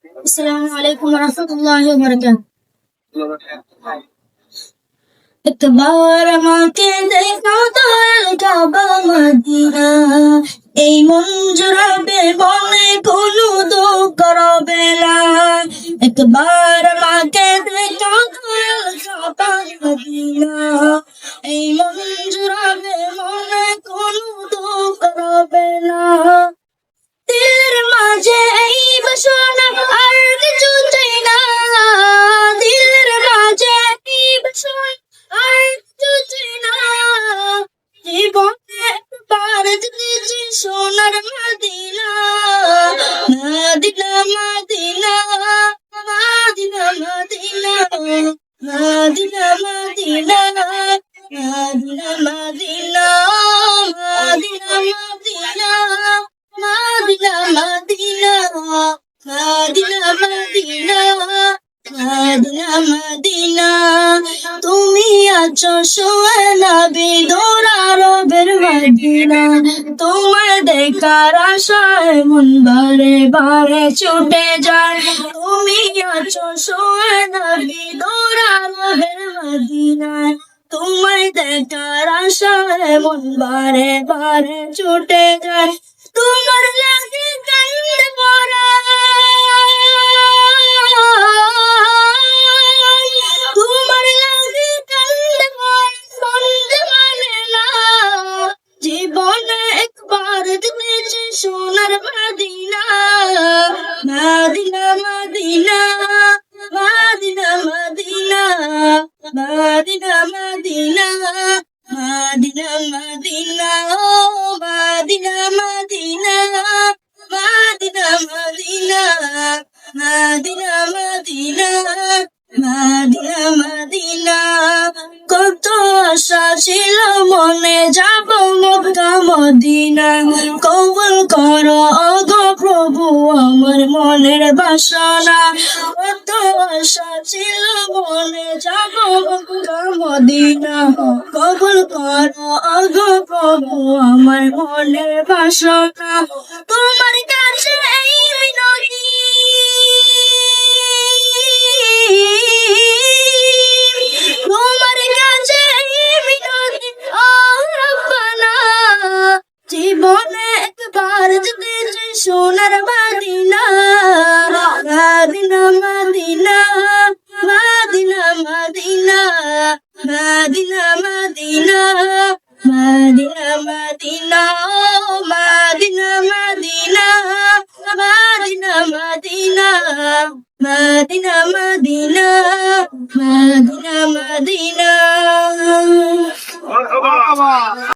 अस्सलाम वालेकुम वरहमतुल्लाहि वबरकातुह। एक बार আমাকে দেখাও দয়াল কাবা মদিনা, এই মন জুড়াবে বলে কোনো দুঃখ রবে না। একবার আমাকে দেখাও দয়াল কাবা মদিনা, এই মন জুড়াবে বলে কোনো দুঃখ রবে না। দিলের মাঝে এই বাসনা আর কিছু চাই না, দিলের মাঝে এই বাসনা আর কিছু চাই না। জীবনে একবার দেখেছি সোনার Medina, Medina Medina Medina Medina Medina Medina Medina Medina Medina Medina Medina Medina Medina Medina Medina Madina. তুমি আছো শুয়ে নবী দৌড়ারবের মদিনা, তোমার দেখার আশায় মন বারে বারে ছুটে যায়। তুমি আছো শুয়ে নবী দৌড়ারবের মদিনা, তোমার দেখার আশায় মন বারে বারে ছুটে যায়। তোমার লাগে কান্দে পরাই, তোমার লাগে কান্দে পরাই বলতে মানে না। জীবনে একবার দেখেছি সোনার Medina, Medina Medina Medina Medina Medina Medina Medina Medina ও Medina Medina Medina Medina Medina Medina Medina Medina. কত আশা ছিল মনে যাব মক্কা মদিনা, কবুল করো ওগো প্রভু আমার মনের বাসনা। কত আশা ছিল মনে যাব মক্কা মদিনা, কবুল করো ওগো প্রভু আমার মনের বাসনা। তোমার কাছে এই মিনতি, তোমার কাছে এই মিনতি ও রব্বানা। জীবনে একবার দেখেছি সোনার Medina, Medina Medina Medina Medina Medina Medina Medina Medina ও Medina Medina Medina Medina Medina Medina Medina Medina.